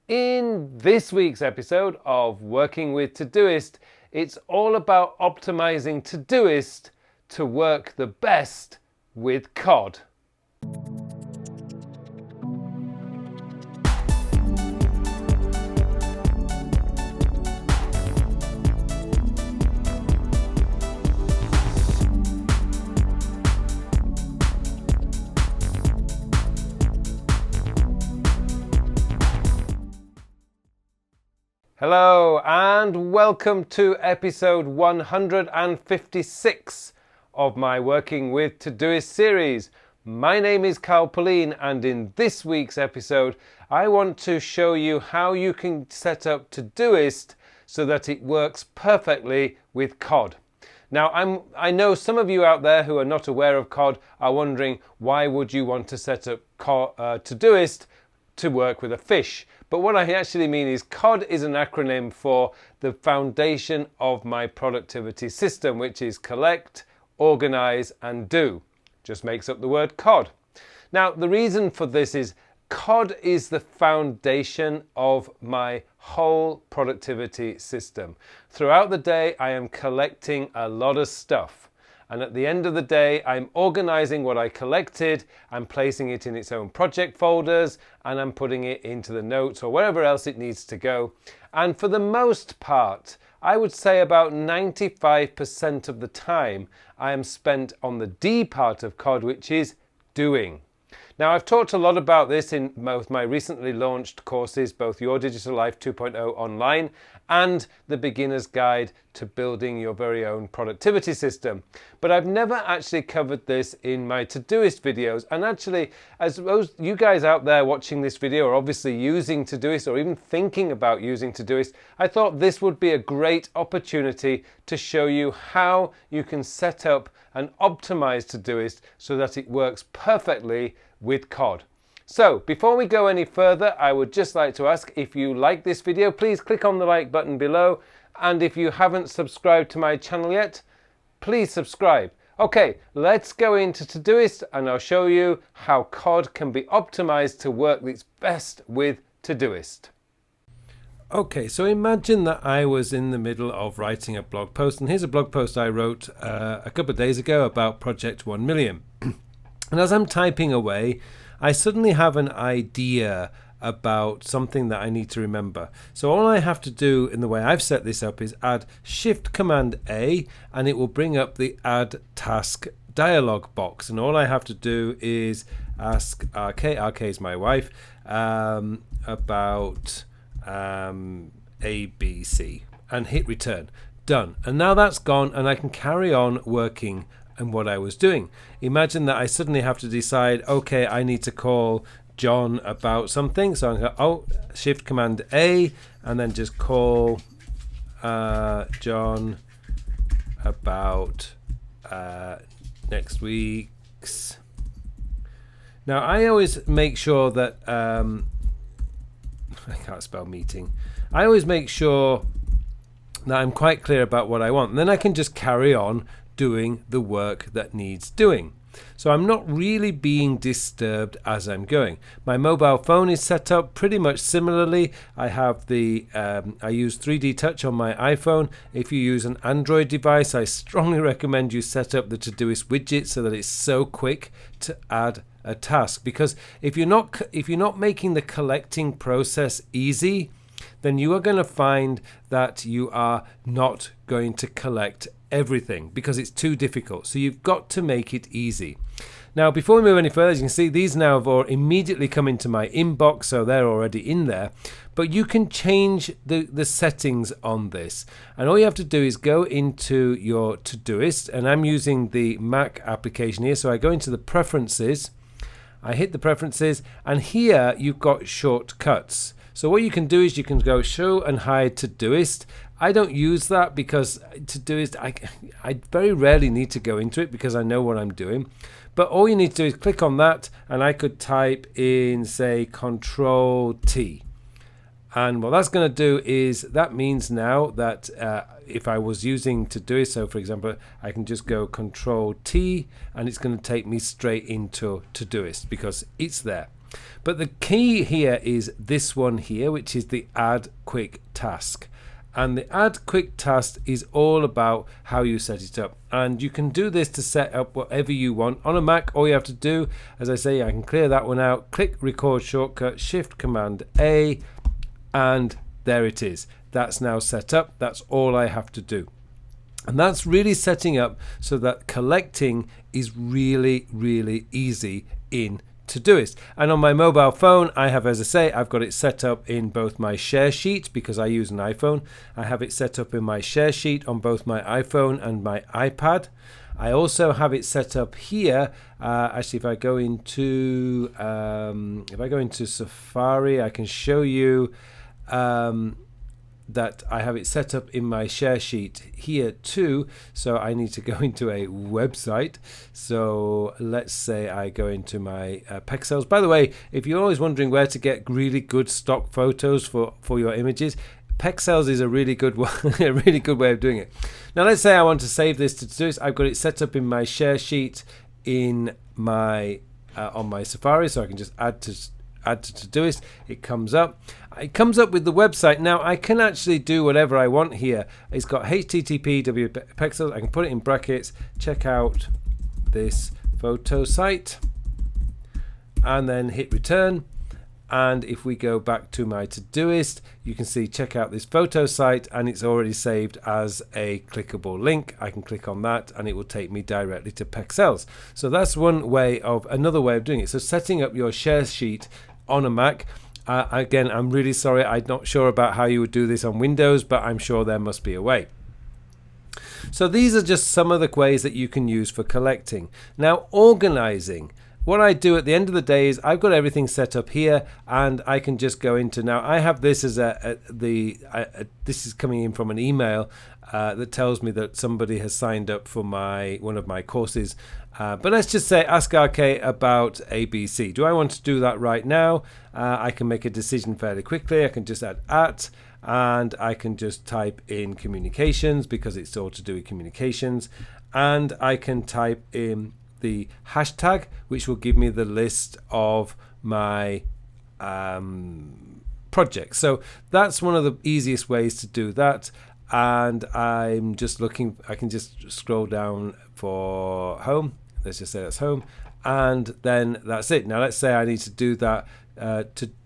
In this week's episode of Working with Todoist, it's all about optimizing Todoist to work the best with COD. Hello and welcome to episode 156 of my Working with Todoist series. My name is Carl Pauline, and in this week's episode I want to show you how you can set up Todoist so that it works perfectly with COD. Now I know some of you out there who are not aware of COD are wondering, why would you want to set up Todoist to work with a fish? But what I actually mean is COD is an acronym for the foundation of my productivity system, which is collect, organize and do. Just makes up the word COD. Now the reason for this is COD is the foundation of my whole productivity system. Throughout the day I am collecting a lot of stuff. And at the end of the day, I'm organizing what I collected, I'm placing it in its own project folders, and I'm putting it into the notes or wherever else it needs to go. And for the most part, I would say about 95% of the time, I am spent on the D part of COD, which is doing. Now, I've talked a lot about this in both my recently launched courses, both Your Digital Life 2.0 online and the Beginner's Guide to Building Your Very Own Productivity System. But I've never actually covered this in my Todoist videos. And actually, as those you guys out there watching this video are obviously using Todoist or even thinking about using Todoist, I thought this would be a great opportunity to show you how you can set up and optimize Todoist so that it works perfectly with COD. So before we go any further, I would just like to ask, if you like this video, please click on the like button below, and if you haven't subscribed to my channel yet, please subscribe. Okay, let's go into Todoist and I'll show you how COD can be optimized to work its best with Todoist. Okay, so imagine that I was in the middle of writing a blog post, and here's a blog post I wrote a couple of days ago about Project 1 Million. And as I'm typing away, I suddenly have an idea about something that I need to remember. So all I have to do in the way I've set this up is add Shift Command A, and it will bring up the Add Task dialog box. And all I have to do is ask RK is my wife, about ABC, and hit return. Done. And now that's gone, and I can carry on working and what I was doing. Imagine that I suddenly have to decide, okay, I need to call John about something. So I'm going to Shift Command A and then just call John about next week's. Now I always make sure that I can't spell meeting. I always make sure that I'm quite clear about what I want, and then I can just carry on doing the work that needs doing. So I'm not really being disturbed as I'm going. My mobile phone is set up pretty much similarly. I have I use 3D Touch on my iPhone. If you use an Android device, I strongly recommend you set up the Todoist widget so that it's so quick to add a task. Because if you're not making the collecting process easy, then you are going to find that you are not going to collect everything because it's too difficult. So you've got to make it easy. Now, before we move any further, as you can see, these now have immediately come into my inbox, so they're already in there. But you can change the settings on this, and all you have to do is go into your Todoist, and I'm using the Mac application here, so I go into the preferences, I hit the preferences, and here you've got shortcuts. So what you can do is you can go show and hide Todoist. I don't use that because Todoist, I very rarely need to go into it because I know what I'm doing. But all you need to do is click on that, and I could type in, say, Control T. And what that's going to do is that means now that if I was using Todoist, so for example, I can just go Control T and it's going to take me straight into Todoist because it's there. But the key here is this one here, which is the add quick task. And the add quick task is all about how you set it up. And you can do this to set up whatever you want. On a Mac, all you have to do, as I say, I can clear that one out, click record shortcut, Shift Command A, and there it is. That's now set up. That's all I have to do. And that's really setting up so that collecting is really, really easy in Todoist. And on my mobile phone, I have, as I say, I've got it set up in both my share sheet because I use an iPhone. I have it set up in my share sheet on both my iPhone and my iPad. I also have it set up here. Actually, if I go into Safari, I can show you that I have it set up in my share sheet here too. So I need to go into a website. So let's say I go into my Pexels. By the way, if you're always wondering where to get really good stock photos for your images, Pexels is a really good one, a really good way of doing it. Now let's say I want to save this to Todoist. I've got it set up in my share sheet in my on my Safari, so I can just add to Todoist. It comes up with the website. Now I can actually do whatever I want here. It's got http wpexels. I can put it in brackets, check out this photo site, and then hit return. And if we go back to my Todoist, you can see check out this photo site, and it's already saved as a clickable link. I can click on that and it will take me directly to Pexels. So that's another way of doing it. So setting up your share sheet on a Mac. Again, I'm really sorry, I'm not sure about how you would do this on Windows, but I'm sure there must be a way. So these are just some of the ways that you can use for collecting. Now, organizing. What I do at the end of the day is I've got everything set up here, and I can just go into, now I have this as this is coming in from an email that tells me that somebody has signed up for one of my courses. But let's just say ask RK about ABC. Do I want to do that right now? I can make a decision fairly quickly. I can just add @ and I can just type in communications because it's all to do with communications, and I can type in the hashtag, which will give me the list of my projects. So that's one of the easiest ways to do that. And I'm just looking, I can just scroll down for home. Let's just say that's home, and then that's it. Now let's say I need to do that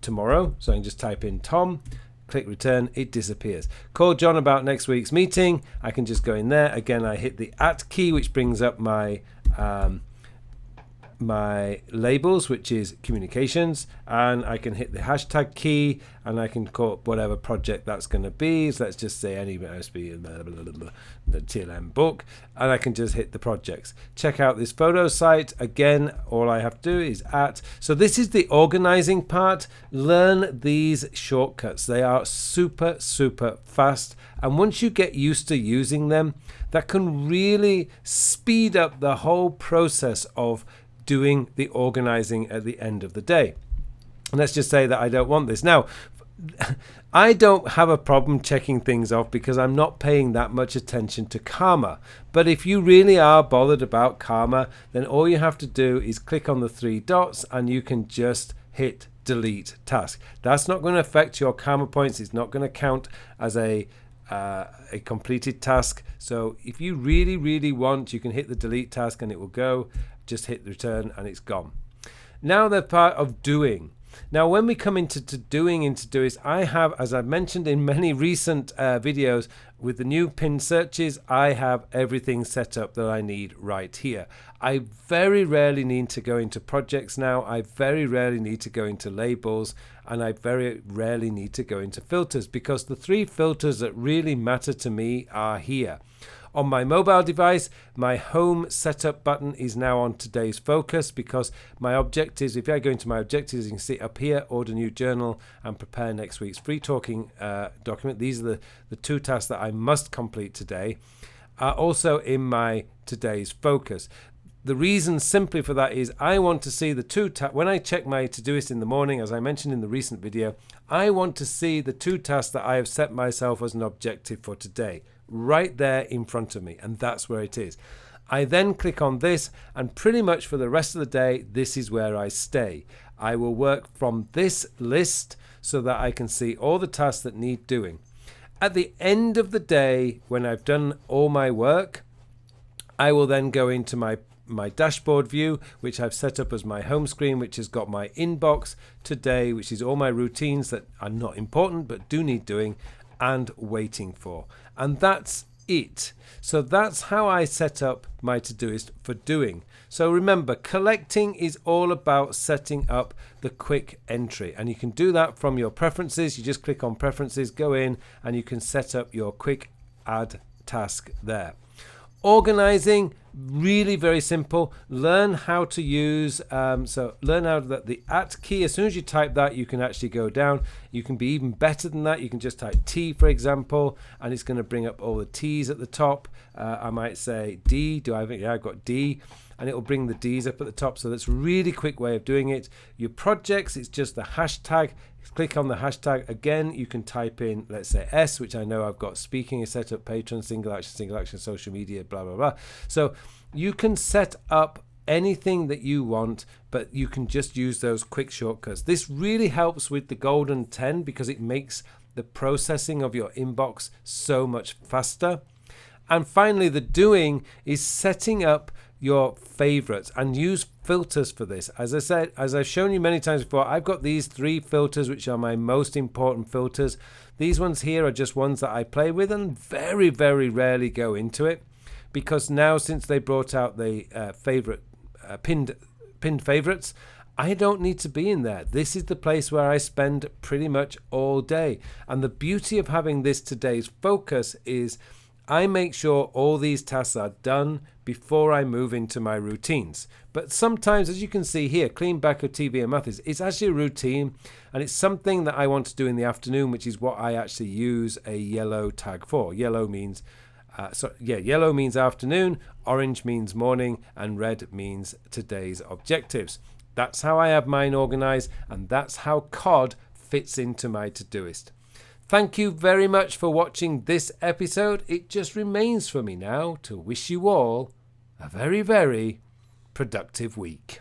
tomorrow, so I can just type in Tom, click return, it disappears. Call John about next week's meeting. I can just go in there again. I hit the @ key, which brings up my my labels, which is communications, and I can hit the hashtag key, and I can call whatever project that's going to be. So let's just say any OSB, the TLM book, and I can just hit the projects. Check out this photo site. Again, all I have to do is @ so this is the organizing part. Learn these shortcuts. They are super fast, and once you get used to using them, that can really speed up the whole process of doing the organizing at the end of the day. And let's just say that I don't want this. Now, I don't have a problem checking things off because I'm not paying that much attention to karma. But if you really are bothered about karma, then all you have to do is click on the 3 dots and you can just hit delete task. That's not going to affect your karma points. It's not going to count as a completed task. So if you really want, you can hit the delete task and it will go. Just hit return and it's gone. Now the part of doing. Now when we come into doing in Todoist, I have, as I've mentioned in many recent videos, with the new pin searches, I have everything set up that I need right here. I very rarely need to go into projects now. I very rarely need to go into labels, and I very rarely need to go into filters, because the 3 filters that really matter to me are here. On my mobile device, my home setup button is now on today's focus, because my objectives, if I go into my objectives, you can see up here, order new journal and prepare next week's free talking document. These are the 2 tasks that I must complete today, are also in my today's focus. The reason simply for that is I want to see the 2 tasks. When I check my Todoist in the morning, as I mentioned in the recent video, I want to see the 2 tasks that I have set myself as an objective for today right there in front of me, and that's where it is. I then click on this, and pretty much for the rest of the day, this is where I stay. I will work from this list so that I can see all the tasks that need doing. At the end of the day, when I've done all my work, I will then go into my dashboard view, which I've set up as my home screen, which has got my inbox today, which is all my routines that are not important but do need doing and waiting for. And that's it. So that's how I set up my Todoist for doing. So remember, collecting is all about setting up the quick entry, and you can do that from your preferences. You just click on preferences, go in, and you can set up your quick add task there. Organising, really very simple. Learn how to use, learn how that the at key, as soon as you type that, you can actually go down. You can be even better than that. You can just type T, for example, and it's going to bring up all the T's at the top. I might say D. I've got D, and it will bring the D's up at the top. So that's a really quick way of doing it. Your projects, it's just the hashtag. Click on the hashtag. Again, you can type in, let's say S, which I know I've got speaking is set up, patron, single action, social media, blah, blah, blah. So you can set up anything that you want, but you can just use those quick shortcuts. This really helps with the golden 10 because it makes the processing of your inbox so much faster. And finally, the doing is setting up your favorites and use filters for this. As I said, as I've shown you many times before, I've got these 3 filters which are my most important filters. These ones here are just ones that I play with and very, very rarely go into it, because now since they brought out the pinned favorites, I don't need to be in there. This is the place where I spend pretty much all day. And the beauty of having this today's focus is I make sure all these tasks are done before I move into my routines. But sometimes, as you can see here, clean backup TV and math it's actually a routine, and it's something that I want to do in the afternoon, which is what I actually use a yellow tag for. Yellow means yellow means afternoon, orange means morning, and red means today's objectives. That's how I have mine organized, and that's how COD fits into my Todoist. Thank you very much for watching this episode. It just remains for me now to wish you all a very, very productive week.